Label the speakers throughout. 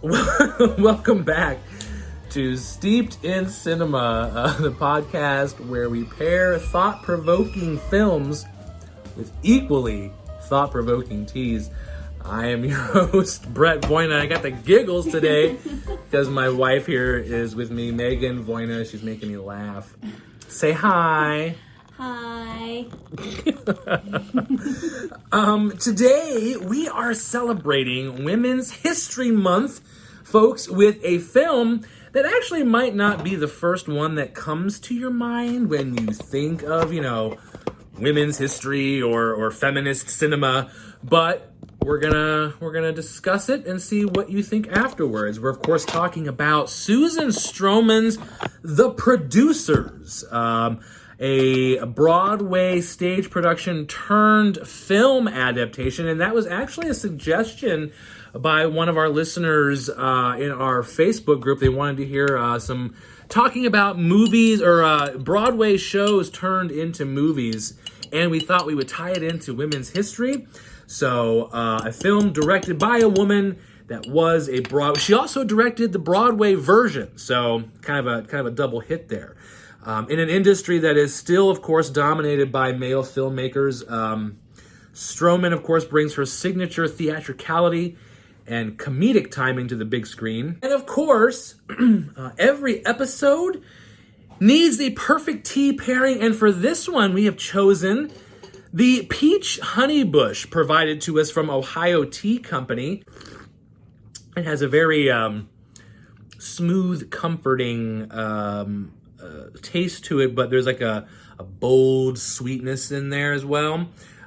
Speaker 1: Welcome back to Steeped in Cinema, the podcast where we pair thought-provoking films with equally thought-provoking teas. I am your host, Brett Voyna. I got the giggles today because my wife here is with me, Megan Voyna. She's making me laugh. Say hi.
Speaker 2: Hi.
Speaker 1: Today we are celebrating Women's History Month, folks, with a film that actually might not be the first one that comes to your mind when you think of, women's history or feminist cinema, but we're gonna discuss it and see what you think afterwards. We're of course talking about Susan Stroman's The Producers, a Broadway stage production turned film adaptation, and that was actually a suggestion by one of our listeners in our Facebook group. They wanted to hear some talking about movies or Broadway shows turned into movies, and we thought we would tie it into women's history. So a film directed by a woman that was a Broadway. She also directed the Broadway version, so kind of a double hit there. In an industry that is still, of course, dominated by male filmmakers, Stroman, of course, brings her signature theatricality and comedic timing to the big screen. And of course, every episode needs the perfect tea pairing, and for this one, we have chosen the Peach Honeybush provided to us from Ohio Tea Company. It has a very smooth, comforting taste to it, but there's like a bold sweetness in there as well.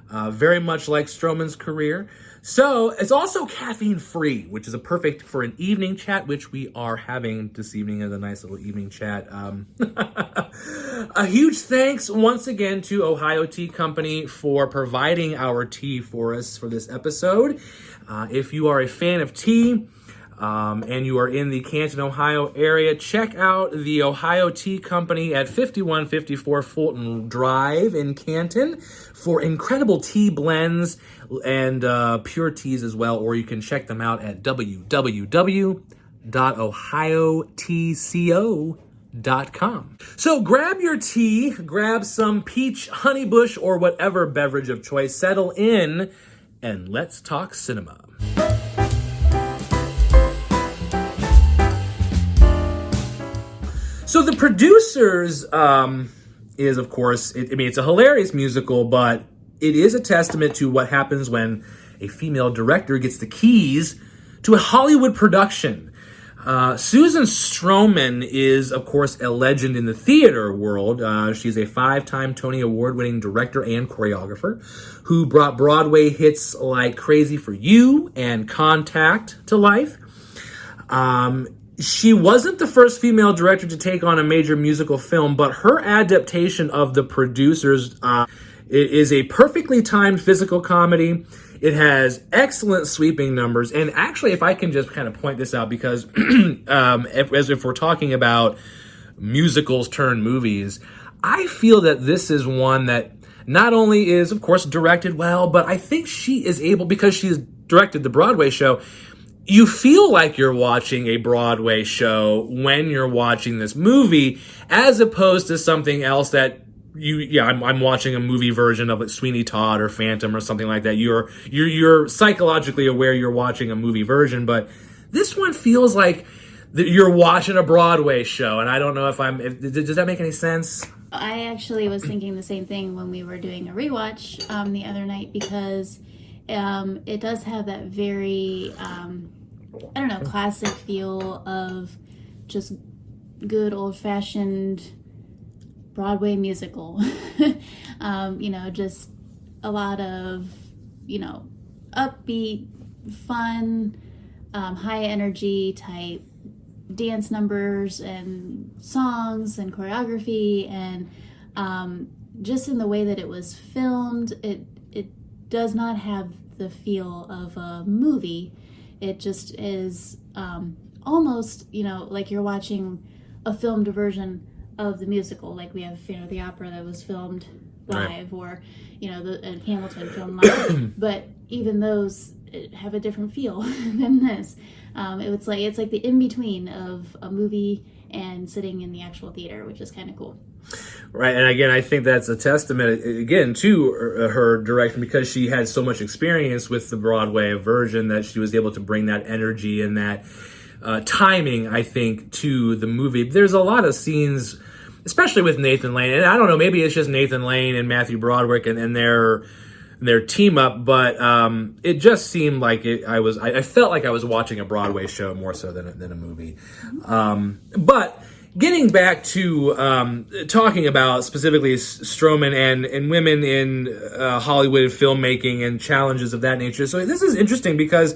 Speaker 1: Very much like Stroman's career. So it's also caffeine free, which is a perfect for an evening chat, which we are having this evening as a nice little evening chat. A huge thanks once again to Ohio Tea Company for providing our tea for us for this episode. If you are a fan of tea, and you are in the Canton, Ohio area, check out the Ohio Tea Company at 5154 Fulton Drive in Canton for incredible tea blends and pure teas as well, or you can check them out at www.ohiotco.com. So grab your tea, grab some peach honeybush or whatever beverage of choice, settle in, and let's talk cinema. So The Producers is, of course, it's a hilarious musical, but it is a testament to what happens when a female director gets the keys to a Hollywood production. Susan Stroman is, of course, a legend in the theater world. She's a 5-time Tony Award-winning director and choreographer who brought Broadway hits like Crazy for You and Contact to life. She wasn't the first female director to take on a major musical film, but her adaptation of The Producers is a perfectly timed physical comedy. It has excellent sweeping numbers, and actually, if I can just kind of point this out, because if we're talking about musicals turned movies, I feel that this is one that not only is, of course, directed well, but I think she is able, because she's directed the Broadway show, you feel like you're watching a Broadway show when you're watching this movie, as opposed to something else that I'm watching a movie version of like Sweeney Todd or Phantom or something like that. You're psychologically aware you're watching a movie version, but this one feels like you're watching a Broadway show, and I don't know does that make any sense?
Speaker 2: I actually was thinking the same thing when we were doing a rewatch the other night, because it does have that very, classic feel of just good old-fashioned Broadway musical. Just a lot of, upbeat, fun, high energy type dance numbers and songs and choreography, and just in the way that it was filmed, it does not have the feel of a movie. It just is almost, like you're watching a filmed version of the musical, like we have Phantom of the Opera that was filmed live, right, or the Hamilton filmed live. But even those, have a different feel than this. It's like the in between of a movie and sitting in the actual theater, which is kind of cool.
Speaker 1: Right, and again, I think that's a testament, again, to her direction, because she had so much experience with the Broadway version that she was able to bring that energy and that timing, I think, to the movie. There's a lot of scenes, especially with Nathan Lane, and I don't know, maybe it's just Nathan Lane and Matthew Broderick and their team up, but it just seemed like I felt like I was watching a Broadway show more so than a movie. But getting back to talking about specifically Stroman and women in Hollywood filmmaking and challenges of that nature. So this is interesting because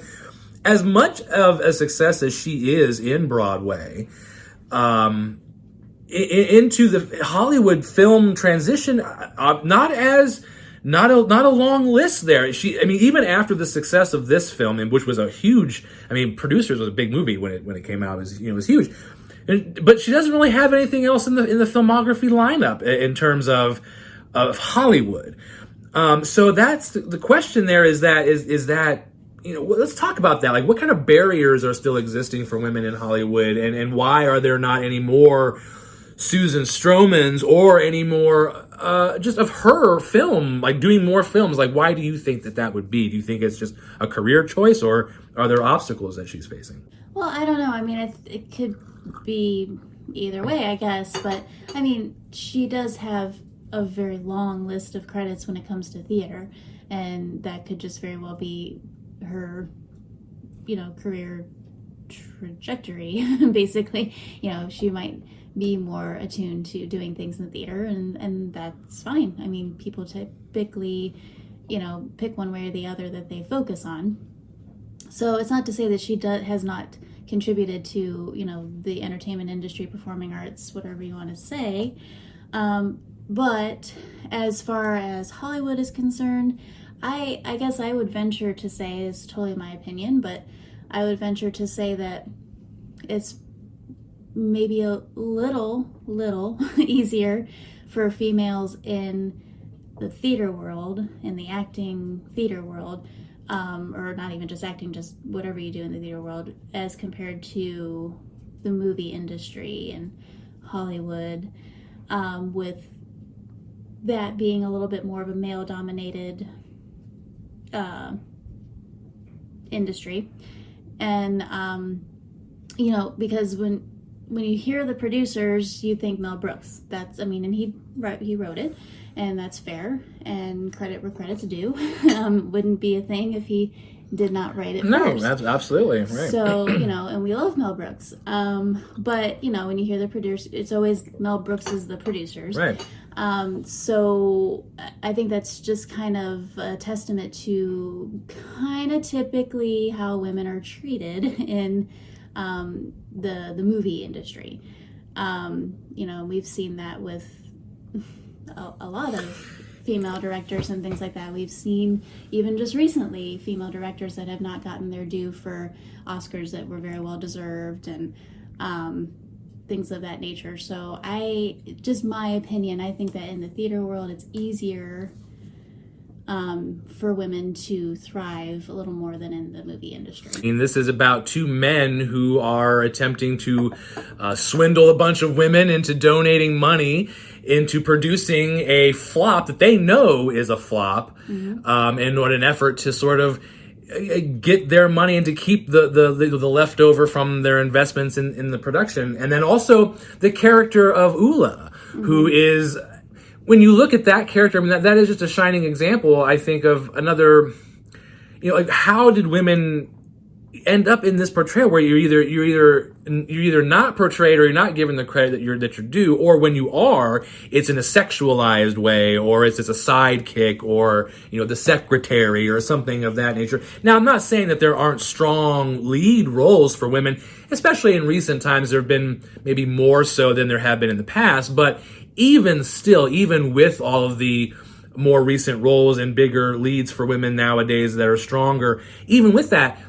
Speaker 1: as much of a success as she is in Broadway, into the Hollywood film transition, not a long list there. Even after the success of this film, and which was a huge, Producers was a big movie when it came out. It was huge. But she doesn't really have anything else in the filmography lineup in terms of Hollywood. So that's the question. There is that let's talk about that. Like, what kind of barriers are still existing for women in Hollywood, and why are there not any more Susan Stromans or any more just of her film, like doing more films? Like, why do you think that would be? Do you think it's just a career choice, or are there obstacles that she's facing?
Speaker 2: Well, I don't know. It could be either way, I guess. But, she does have a very long list of credits when it comes to theater. And that could just very well be her, career trajectory, basically. She might be more attuned to doing things in the theater, and that's fine. People typically, pick one way or the other that they focus on. So it's not to say that she has not contributed to, the entertainment industry, performing arts, whatever you want to say. But as far as Hollywood is concerned, I guess I would venture to say, it's totally my opinion, but I would venture to say that it's maybe a little easier for females in the theater world, in the acting theater world, or not even just acting, just whatever you do in the theater world, as compared to the movie industry and Hollywood, with that being a little bit more of a male-dominated industry. And, because when you hear the producers, you think Mel Brooks. And he wrote it, and that's fair, and credit where credit's due. Wouldn't be a thing if he did not write it first.
Speaker 1: No, absolutely, right.
Speaker 2: So, and we love Mel Brooks. But, when you hear the producer, it's always Mel Brooks is the producers.
Speaker 1: Right.
Speaker 2: So I think that's just kind of a testament to kind of typically how women are treated in the movie industry. We've seen that with a lot of female directors and things like that. We've seen, even just recently, female directors that have not gotten their due for Oscars that were very well deserved, and things of that nature. So just my opinion, I think that in the theater world, it's easier for women to thrive a little more than in the movie industry.
Speaker 1: This is about two men who are attempting to swindle a bunch of women into donating money into producing a flop that they know is a flop, in an effort to sort of get their money and to keep the leftover from their investments in the production. And then also the character of Ula, who is, when you look at that character, that is just a shining example, I think, of another, how did women end up in this portrayal where you're either not portrayed, or you're not given the credit that you're due, or when you are, it's in a sexualized way, or it's a sidekick, or the secretary, or something of that nature. Now, I'm not saying that there aren't strong lead roles for women, especially in recent times. There have been maybe more so than there have been in the past, but even still, even with all of the more recent roles and bigger leads for women nowadays that are stronger, even with that,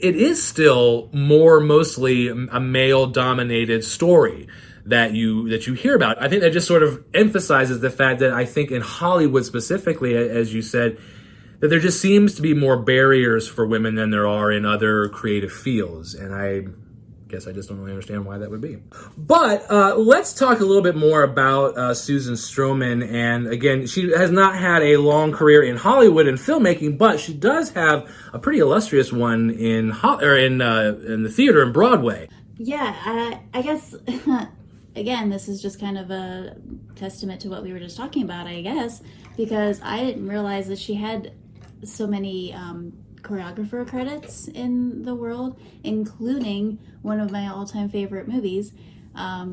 Speaker 1: it is still mostly a male-dominated story that you hear about. I think that just sort of emphasizes the fact that I think in Hollywood specifically, as you said, that there just seems to be more barriers for women than there are in other creative fields. And I guess I just don't really understand why that would be. But let's talk a little bit more about Susan Stroman. And again, she has not had a long career in Hollywood and filmmaking, but she does have a pretty illustrious one in the theater and Broadway.
Speaker 2: Yeah, I guess, again, this is just kind of a testament to what we were just talking about, I guess, because I didn't realize that she had so many choreographer credits in the world, including one of my all-time favorite movies,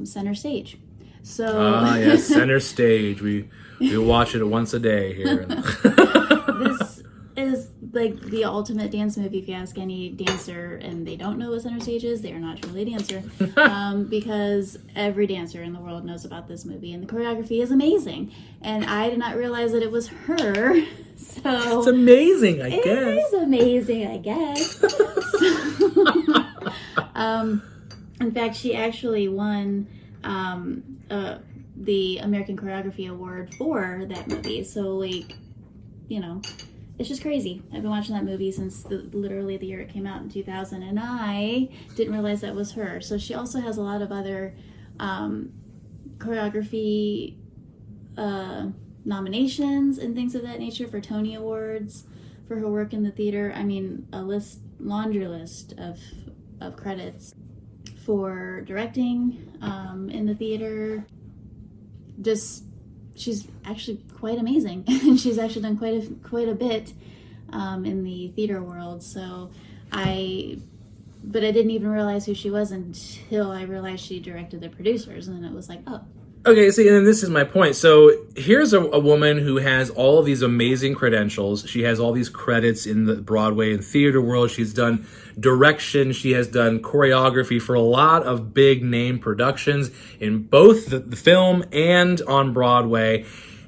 Speaker 2: Center Stage. So
Speaker 1: yes, Center Stage. We watch it once a day here.
Speaker 2: This is like the ultimate dance movie. If you ask any dancer and they don't know what Center Stage is, they are not truly a dancer, because every dancer in the world knows about this movie, and the choreography is amazing. And I did not realize that it was her. So
Speaker 1: it's amazing, I guess.
Speaker 2: It is amazing, I guess. In fact, she actually won the American Choreography Award for that movie. So, like, you know, it's just crazy. I've been watching that movie since literally the year it came out in 2000, and I didn't realize that was her. So she also has a lot of other choreography nominations and things of that nature for Tony Awards for her work in the theater. I mean, laundry list of credits for directing in the theater. Just, she's actually quite amazing, and she's actually done quite a bit in the theater world. So but I didn't even realize who she was until I realized she directed the producers, and then it was like, oh.
Speaker 1: Okay, see, and this is my point. So here's a woman who has all of these amazing credentials. She has all these credits in the Broadway and theater world. She's done direction. She has done choreography for a lot of big name productions in both the film and on Broadway.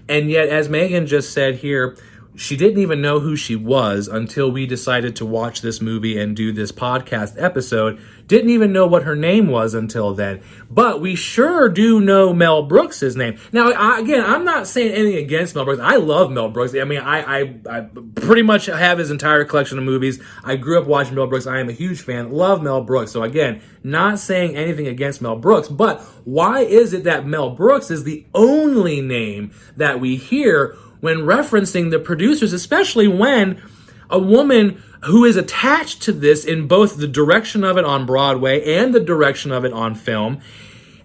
Speaker 1: And yet, as Megan just said here, she didn't even know who she was until we decided to watch this movie and do this podcast episode. Didn't even know what her name was until then. But we sure do know Mel Brooks' name. Now, I'm not saying anything against Mel Brooks. I love Mel Brooks. I mean, I pretty much have his entire collection of movies. I grew up watching Mel Brooks. I am a huge fan. Love Mel Brooks. So again, not saying anything against Mel Brooks. But why is it that Mel Brooks is the only name that we hear when referencing the producers, especially when a woman who is attached to this in both the direction of it on Broadway and the direction of it on film,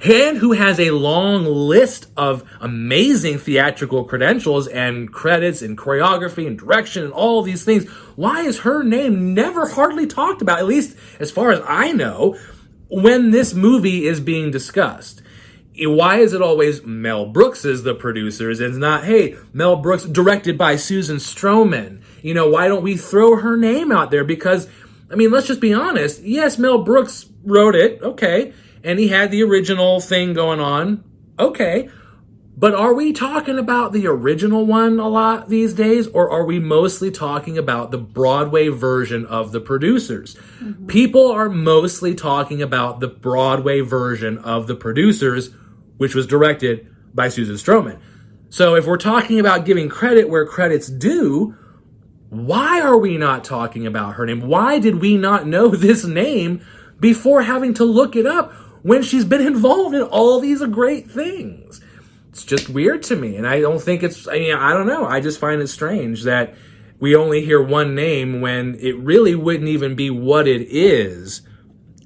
Speaker 1: and who has a long list of amazing theatrical credentials and credits and choreography and direction and all these things, why is her name never hardly talked about, at least as far as I know, when this movie is being discussed? Why is it always Mel Brooks is the producers and it's not, hey, Mel Brooks directed by Susan Stroman? You know, why don't we throw her name out there? Because, I mean, let's just be honest. Yes, Mel Brooks wrote it, okay, and he had the original thing going on, okay. But are we talking about the original one a lot these days, or are we mostly talking about the Broadway version of the producers? Mm-hmm. People are mostly talking about the Broadway version of the producers, which was directed by Susan Stroman. So if we're talking about giving credit where credit's due, why are we not talking about her name? Why did we not know this name before having to look it up when she's been involved in all these great things? It's just weird to me, and I don't think I don't know. I just find it strange that we only hear one name when it really wouldn't even be what it is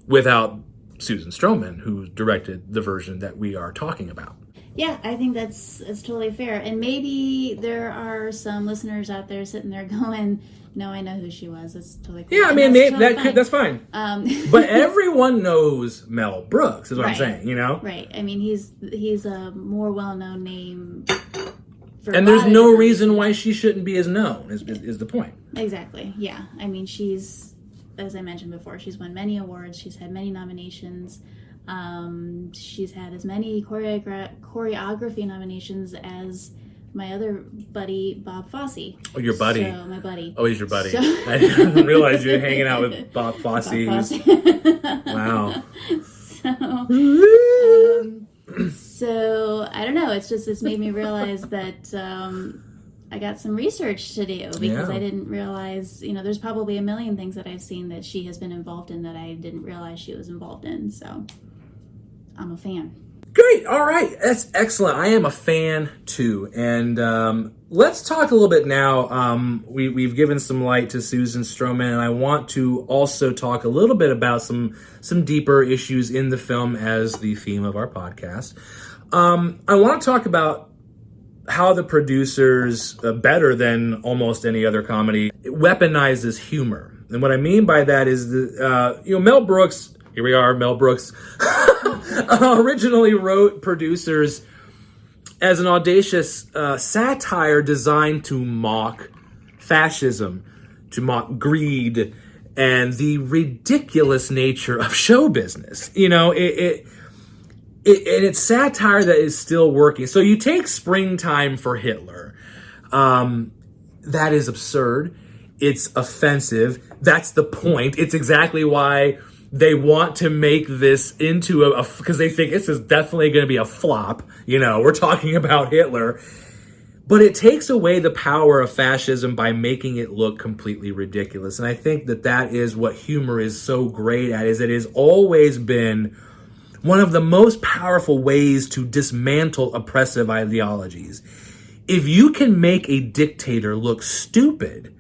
Speaker 1: without Susan Stroman, who directed the version that we are talking about.
Speaker 2: Yeah, I think that's totally fair. And maybe there are some listeners out there sitting there going, no, I know who she was. That's totally cool.
Speaker 1: Yeah, I mean, that's fine. But everyone knows Mel Brooks, is what I'm saying, you know?
Speaker 2: Right. I mean, he's a more well-known name.
Speaker 1: And there's no reason why she shouldn't be as known, is the point. Exactly,
Speaker 2: yeah. I mean, she's, as I mentioned before, she's won many awards. She's had many nominations. She's had as many choreography nominations as my other buddy, Bob Fosse.
Speaker 1: Oh, your buddy.
Speaker 2: So, my buddy.
Speaker 1: Oh, he's your buddy. So, I didn't realize you were hanging out with Bob Fosse. Wow.
Speaker 2: So, I don't know. It's made me realize that I got some research to do because
Speaker 1: Yeah.
Speaker 2: I didn't realize, there's probably a million things that I've seen that she has been involved in that I didn't realize she was involved in. So I'm a fan.
Speaker 1: Great. All right. That's excellent. I am a fan too. And let's talk a little bit now. We've given some light to Susan Stroman, and I want to also talk a little bit about some deeper issues in the film as the theme of our podcast. I want to talk about how the producers, better than almost any other comedy, weaponizes humor. And what I mean by that is, Mel Brooks, here we are, Mel Brooks, originally wrote Producers as an audacious satire designed to mock fascism, to mock greed, and the ridiculous nature of show business. And it's satire that is still working. So you take Springtime for Hitler. That is absurd. It's offensive. That's the point. It's exactly why they want to make this into because they think this is definitely going to be a flop. We're talking about Hitler. But it takes away the power of fascism by making it look completely ridiculous. And I think that is what humor is so great at, is it has always been one of the most powerful ways to dismantle oppressive ideologies. If you can make a dictator look stupid,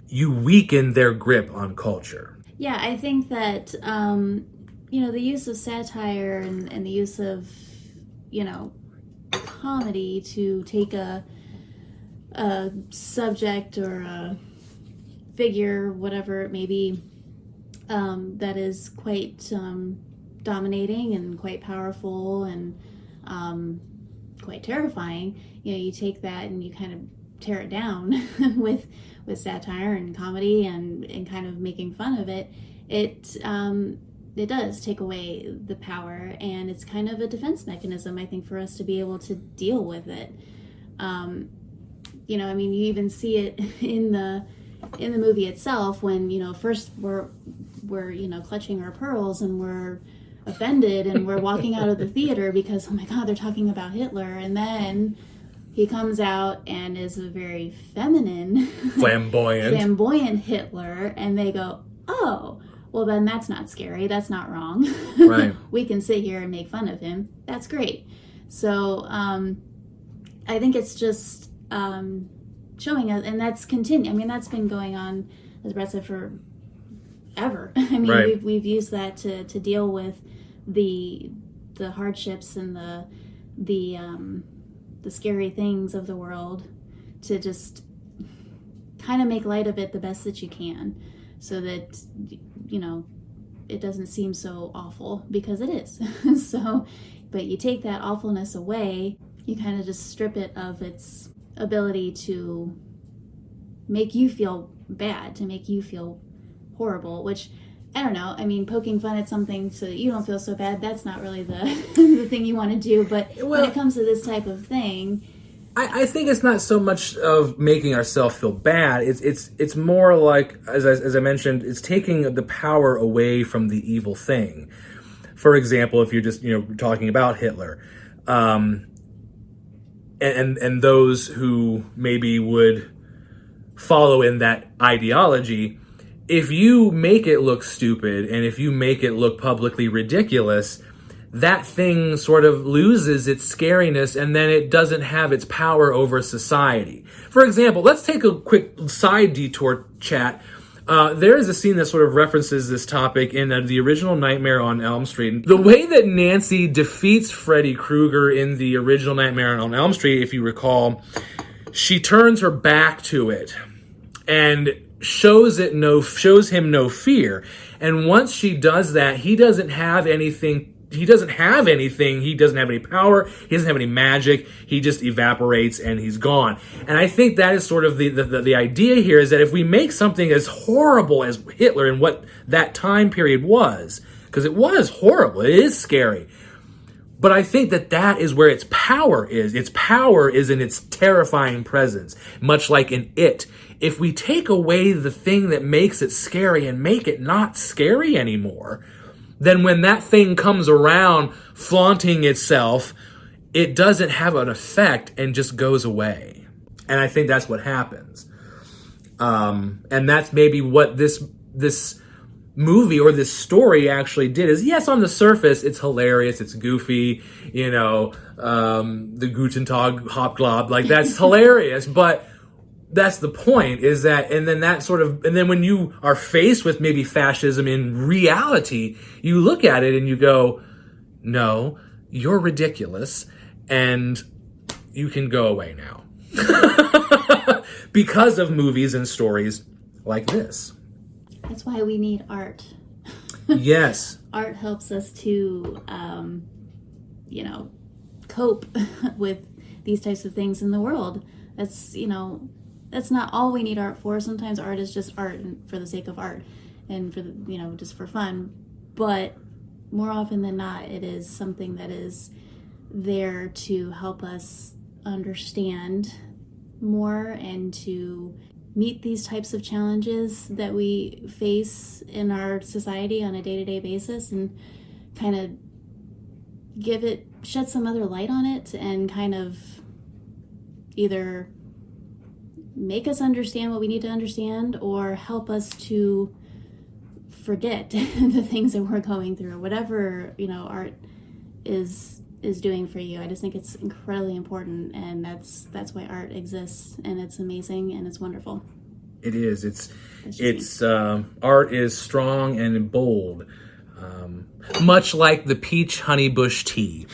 Speaker 1: you weaken their grip on culture.
Speaker 2: Yeah, I think that, the use of satire and the use of, comedy to take a subject or a figure, whatever it may be, that is quite dominating and quite powerful and quite terrifying. You take that and you kind of tear it down with satire and comedy and kind of making fun of it. It does take away the power, and it's kind of a defense mechanism, I think, for us to be able to deal with it. You even see it in the movie itself when, first we're clutching our pearls and we're offended and we're walking out of the theater because, oh my God, they're talking about Hitler. And then he comes out and is a very feminine, flamboyant Hitler, and they go, oh, well, then that's not scary. That's not wrong.
Speaker 1: Right.
Speaker 2: We can sit here and make fun of him. That's great. So I think it's just showing us, and that's continuing. That's been going on, as Brett said, forever.
Speaker 1: Right.
Speaker 2: we've used that to deal with the hardships and the scary things of the world, to just kind of make light of it the best that you can, so that it doesn't seem so awful, because it is. So, but you take that awfulness away, you kind of just strip it of its ability to make you feel bad, to make you feel horrible, which, I don't know, poking fun at something so that you don't feel so bad, that's not really the the thing you want to do. But when it comes to this type of thing,
Speaker 1: I think it's not so much of making ourselves feel bad. It's more like, as I mentioned, it's taking the power away from the evil thing. For example, if you're just talking about Hitler, and those who maybe would follow in that ideology, if you make it look stupid and if you make it look publicly ridiculous, that thing sort of loses its scariness, and then it doesn't have its power over society. For example, let's take a quick side detour chat. There is a scene that sort of references this topic in the original Nightmare on Elm Street. The way that Nancy defeats Freddy Krueger in the original Nightmare on Elm Street, if you recall, she turns her back to it and shows him no fear. And once she does that, he doesn't have anything. He doesn't have anything. He doesn't have any power. He doesn't have any magic. He just evaporates and he's gone. And I think that is sort of the idea here, is that if we make something as horrible as Hitler and what that time period was, because it was horrible, it is scary. But I think that is where its power is. Its power is in its terrifying presence, much like in It. If we take away the thing that makes it scary and make it not scary anymore, then when that thing comes around flaunting itself, it doesn't have an effect and just goes away. And I think that's what happens. And that's maybe what this movie or this story actually did is, yes, on the surface, it's hilarious, it's goofy, the Guten Tag Hopglob, like that's hilarious, but that's the point, is that, and then when you are faced with maybe fascism in reality, you look at it and you go, no, you're ridiculous, and you can go away now. Because of movies and stories like this.
Speaker 2: That's why we need art.
Speaker 1: Yes.
Speaker 2: Art helps us to, cope with these types of things in the world. That's not all we need art for. Sometimes art is just art for the sake of art and for just for fun. But more often than not, it is something that is there to help us understand more and to meet these types of challenges that we face in our society on a day-to-day basis, and kind of shed some other light on it, and kind of either make us understand what we need to understand or help us to forget the things that we're going through, whatever art is doing for you. I just think it's incredibly important, and that's why art exists, and it's amazing and it's wonderful.
Speaker 1: It is. It's art is strong and bold, much like the peach honeybush tea.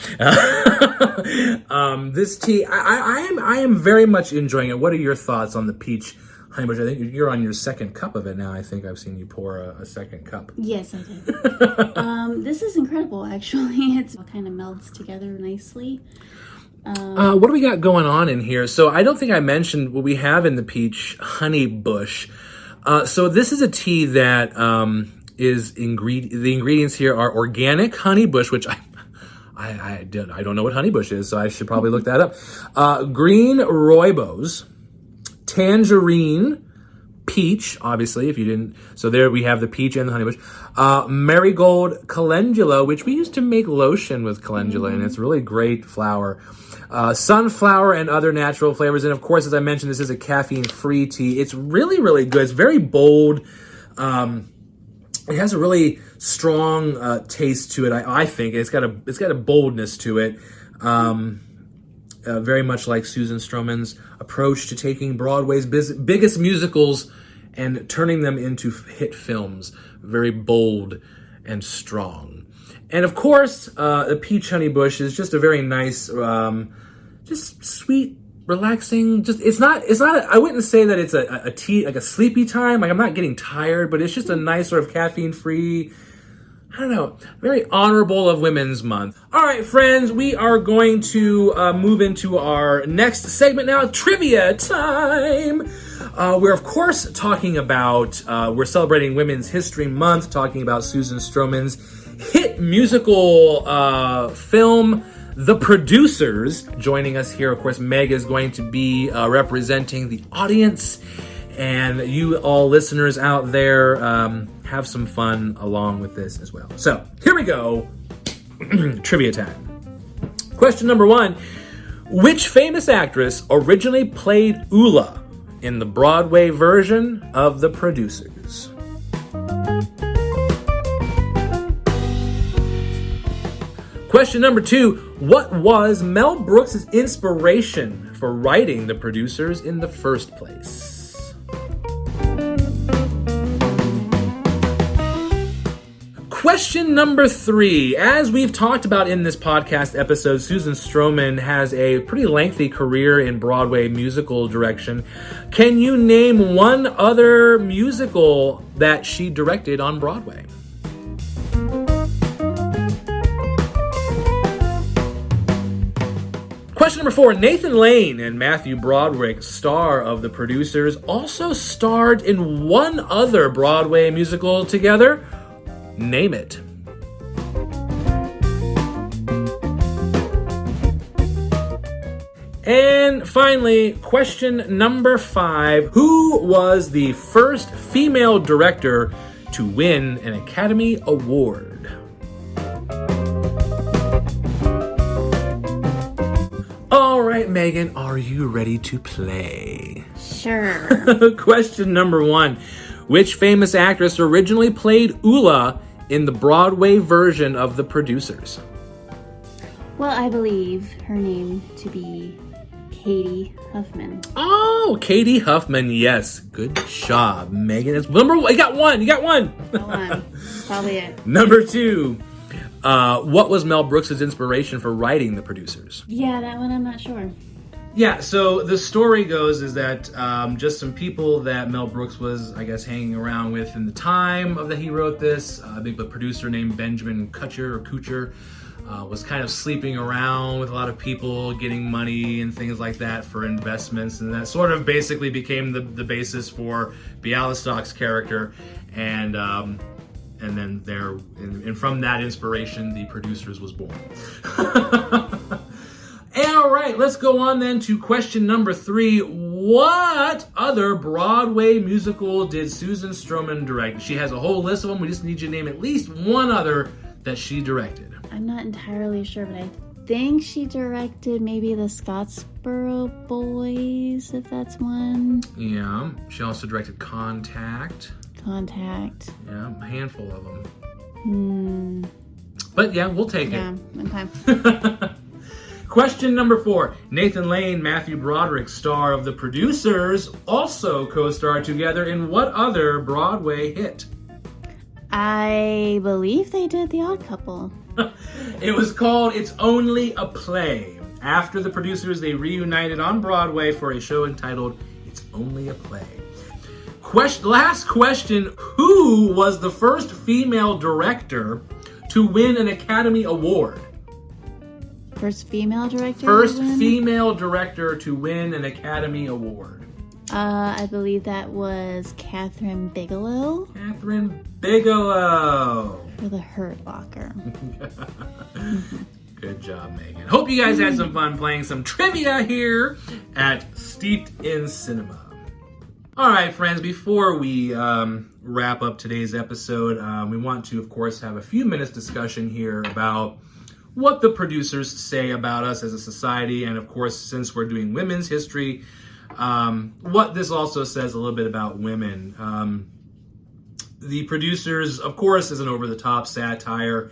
Speaker 1: This tea, I am very much enjoying it. What are your thoughts on the peach honeybush? I think you're on your second cup of it now. I think I've seen you pour a second cup.
Speaker 2: Yes, I did. This is incredible, actually. It kind of melts together nicely.
Speaker 1: What do we got going on in here? So I don't think I mentioned what we have in the peach honeybush. So this is a tea that the ingredients here are organic honeybush, which I don't know what honeybush is, so I should probably look that up. Green rooibos, tangerine, peach, obviously, if you didn't. So there we have the peach and the honeybush. Marigold calendula, which we used to make lotion with calendula, and it's really great flower. Sunflower and other natural flavors. And of course, as I mentioned, this is a caffeine-free tea. It's really, really good. It's very bold. It has a really strong taste to it, I think. It's got a boldness to it. Very much like Susan Stroman's approach to taking Broadway's biggest musicals and turning them into hit films. Very bold and strong. And of course, the peach honeybush is just a very nice, just sweet, relaxing. It's not. I wouldn't say that it's a tea, like a sleepy time. Like I'm not getting tired, but it's just a nice sort of caffeine-free, I don't know, very honorable of Women's Month. All right, friends, we are going to move into our next segment now, trivia time. We're, of course, talking about, we're celebrating Women's History Month, talking about Susan Stroman's hit musical film, The Producers. Joining us here, of course, Meg is going to be representing the audience, and you all listeners out there have some fun along with this as well. So here we go. Trivia time. Question number 1. Which famous actress originally played Ula in the Broadway version of The Producers? Question number 2. What was Mel Brooks' inspiration for writing The Producers in the first place? Question number 3. As we've talked about in this podcast episode, Susan Stroman has a pretty lengthy career in Broadway musical direction. Can you name one other musical that she directed on Broadway? Question number 4. Nathan Lane and Matthew Broderick, star of The Producers, also starred in one other Broadway musical together. Name it. And finally, question number 5. Who was the first female director to win an Academy Award? right, Megan, are you ready to play?
Speaker 2: Sure.
Speaker 1: Question number 1. Which famous actress originally played Ula in the Broadway version of The Producers?
Speaker 2: Well, I believe her name to be Katie Huffman.
Speaker 1: Oh, Katie Huffman, yes. Good job, Megan. It's number 1. You got one.
Speaker 2: Hold on. That's probably it.
Speaker 1: Number 2. What was Mel Brooks' inspiration for writing The Producers?
Speaker 2: Yeah, that one I'm not sure.
Speaker 1: Yeah, so the story goes is that just some people that Mel Brooks was, I guess, hanging around with in the time of that he wrote this, a big producer named Benjamin Kucher, was kind of sleeping around with a lot of people, getting money and things like that for investments, and that sort of basically became the basis for Bialystok's character, and then there, and from that inspiration, The Producers was born. All right, let's go on then to question number 3. What other Broadway musical did Susan Stroman direct? She has a whole list of them. We just need you to name at least one other that she directed.
Speaker 2: I'm not entirely sure, but I think she directed maybe the Scottsboro Boys, if that's one.
Speaker 1: Yeah, she also directed Contact. Yeah, a handful of them. But yeah, we'll take it.
Speaker 2: Yeah, okay.
Speaker 1: Question number 4. Nathan Lane, Matthew Broderick, star of The Producers, also co-starred together in what other Broadway hit?
Speaker 2: I believe they did The Odd Couple.
Speaker 1: It was called It's Only a Play. After The Producers, they reunited on Broadway for a show entitled It's Only a Play. Last question. Who was the first female director to win an Academy Award?
Speaker 2: First female director?
Speaker 1: First female director to win an Academy Award.
Speaker 2: I believe that was Catherine Bigelow.
Speaker 1: Catherine Bigelow.
Speaker 2: For The Hurt Locker.
Speaker 1: Good job, Megan. Hope you guys had some fun playing some trivia here at Steeped in Cinema. All right, friends, before we wrap up today's episode, we want to, of course, have a few minutes discussion here about what the producers say about us as a society, and of course, since we're doing women's history, what this also says a little bit about women. The Producers, of course, is an over-the-top satire,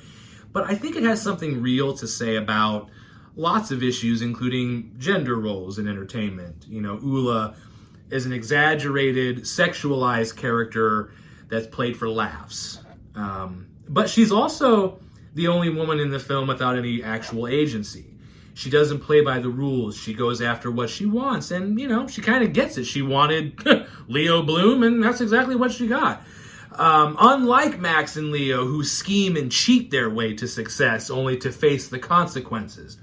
Speaker 1: but I think it has something real to say about lots of issues, including gender roles in entertainment. You know, Ula is an exaggerated, sexualized character that's played for laughs. But she's also the only woman in the film without any actual agency. She doesn't play by the rules. She goes after what she wants, and, you know, she kind of gets it. She wanted Leo Bloom, and that's exactly what she got. Unlike Max and Leo, who scheme and cheat their way to success only to face the consequences,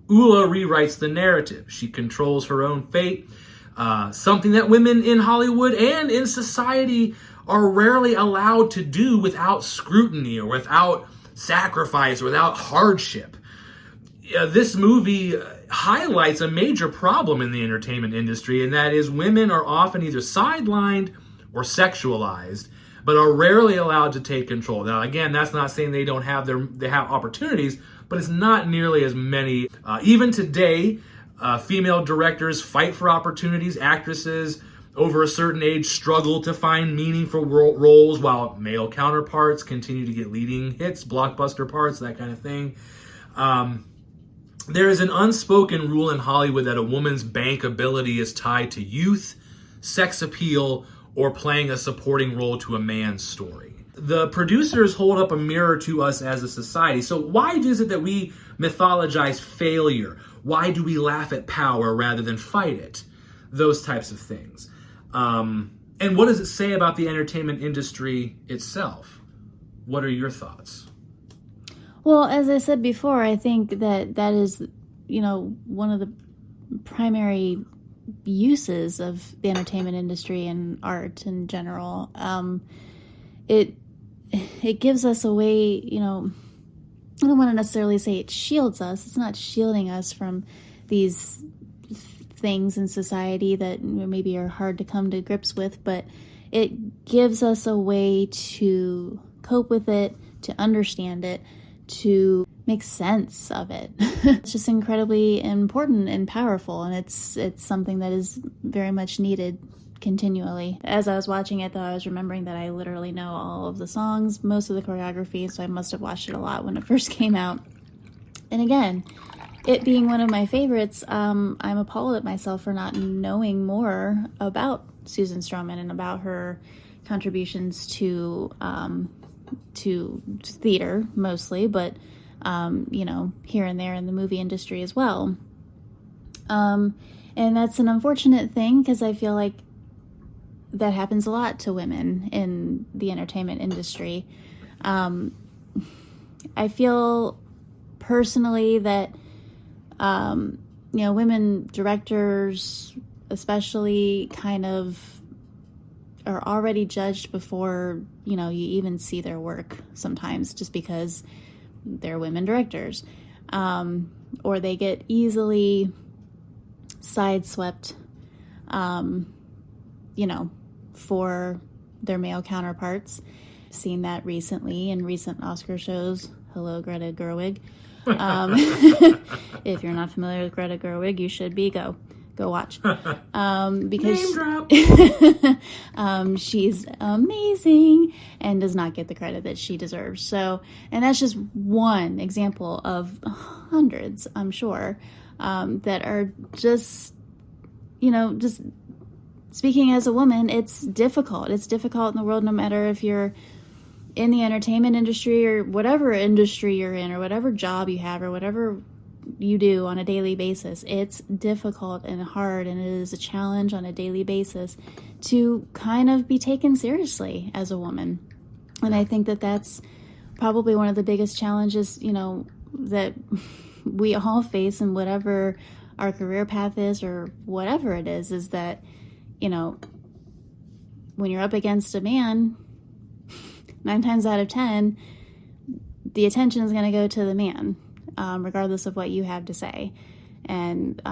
Speaker 1: Ula rewrites the narrative. She controls her own fate, something that women in Hollywood and in society are rarely allowed to do without scrutiny or without sacrifice, without hardship. This movie highlights a major problem in the entertainment industry, and that is women are often either sidelined or sexualized, but are rarely allowed to take control. Now, again, that's not saying they don't have they have opportunities, but it's not nearly as many. Even today, female directors fight for opportunities. Actresses over a certain age struggle to find meaningful roles, while male counterparts continue to get leading hits, blockbuster parts, that kind of thing. There is an unspoken rule in Hollywood that a woman's bankability is tied to youth, sex appeal, or playing a supporting role to a man's story. The Producers hold up a mirror to us as a society. So why is it that we mythologize failure? Why do we laugh at power rather than fight it? Those types of things. And what does it say about the entertainment industry itself? What are your thoughts?
Speaker 2: Well, as I said before, I think that is, you know, one of the primary uses of the entertainment industry and art in general. It gives us a way, you know, I don't want to necessarily say it shields us. It's not shielding us from these things in society that maybe are hard to come to grips with, but it gives us a way to cope with it, to understand it, to make sense of it. It's just incredibly important and powerful, and it's something that is very much needed continually. As I was watching it, though, I was remembering that I literally know all of the songs, most of the choreography, so I must have watched it a lot when it first came out. And again, it being one of my favorites, I'm appalled at myself for not knowing more about Susan Stroman and about her contributions to theater mostly, but here and there in the movie industry as well. And that's an unfortunate thing, because I feel like that happens a lot to women in the entertainment industry. I feel personally that women directors especially kind of are already judged before you even see their work sometimes, just because they're women directors, or they get easily sideswept for their male counterparts. Seen that recently in recent Oscar shows. Hello, Greta Gerwig. If you're not familiar with Greta Gerwig, you should be. Go watch. Because she's amazing and does not get the credit that she deserves. So, and that's just one example of hundreds, I'm sure, that are just speaking as a woman, it's difficult. It's difficult in the world, no matter if you're in the entertainment industry or whatever industry you're in, or whatever job you have, or whatever you do on a daily basis. It's difficult and hard, and it is a challenge on a daily basis to kind of be taken seriously as a woman. And I think that that's probably one of the biggest challenges, that we all face in whatever our career path is, or whatever it is that, when you're up against a man, 9 times out of 10, the attention is going to go to the man, regardless of what you have to say. And,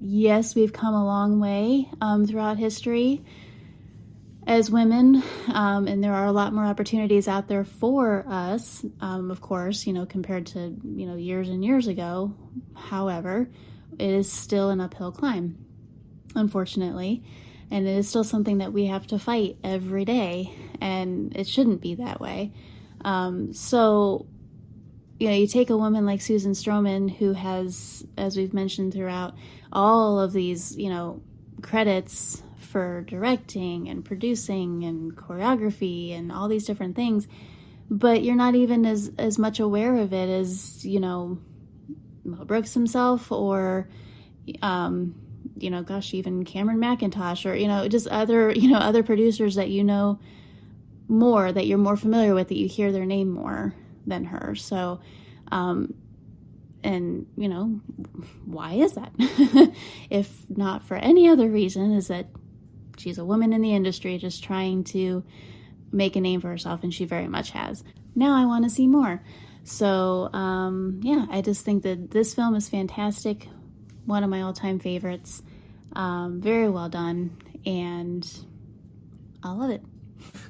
Speaker 2: yes, we've come a long way throughout history as women, and there are a lot more opportunities out there for us, of course, compared to, years and years ago. However, it is still an uphill climb, unfortunately. And it is still something that we have to fight every day, and it shouldn't be that way. So, you take a woman like Susan Stroman, who has, as we've mentioned throughout, all of these, credits for directing and producing and choreography and all these different things, but you're not even as much aware of it as, Mel Brooks himself, or, even Cameron McIntosh, or, just other producers that more, that you're more familiar with, that you hear their name more than her. So, why is that? If not for any other reason, is that she's a woman in the industry just trying to make a name for herself, and she very much has. Now I want to see more. So, I just think that this film is fantastic. One of my all-time favorites. Very well done, and I love it.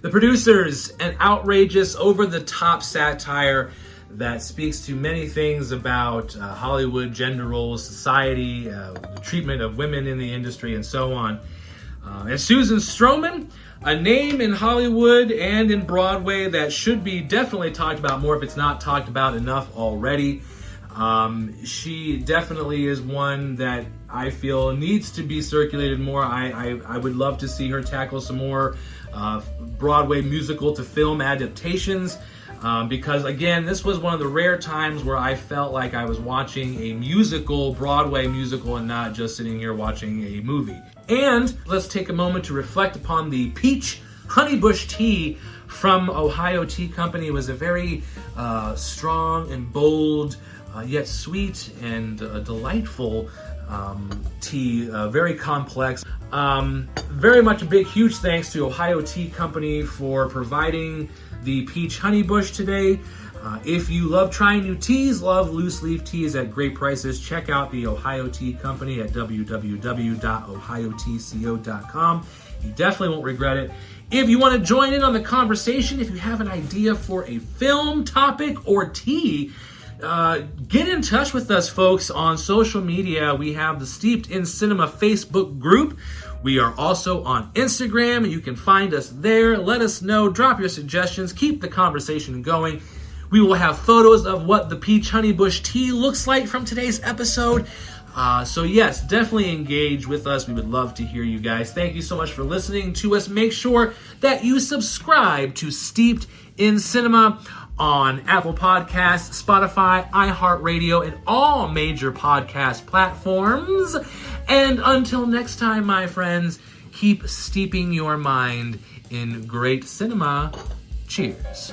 Speaker 1: The Producers, an outrageous, over-the-top satire that speaks to many things about Hollywood, gender roles, society, the treatment of women in the industry, and so on. And Susan Stroman, a name in Hollywood and in Broadway that should be definitely talked about more if it's not talked about enough already. She definitely is one that I feel needs to be circulated more. I would love to see her tackle some more Broadway musical to film adaptations, because again, this was one of the rare times where I felt like I was watching a musical, Broadway musical, and not just sitting here watching a movie. And let's take a moment to reflect upon the peach Honeybush tea from Ohio Tea Company. It was a very strong and bold, yet sweet and delightful tea, very complex. Very much a big, huge thanks to Ohio Tea Company for providing the peach Honeybush today. If you love trying new teas, love loose leaf teas at great prices, check out the Ohio Tea Company at www.ohiotco.com. You definitely won't regret it. If you want to join in on the conversation, if you have an idea for a film, topic, or tea, get in touch with us, folks, on social media. We have the Steeped in Cinema Facebook group. We are also on Instagram. You can find us there. Let us know. Drop your suggestions. Keep the conversation going. We will have photos of what the peach honeybush tea looks like from today's episode. So yes, definitely engage with us. We would love to hear you guys. Thank you so much for listening to us. Make sure that you subscribe to Steeped in Cinema on Apple Podcasts, Spotify, iHeartRadio, and all major podcast platforms. And until next time, my friends, keep steeping your mind in great cinema. Cheers.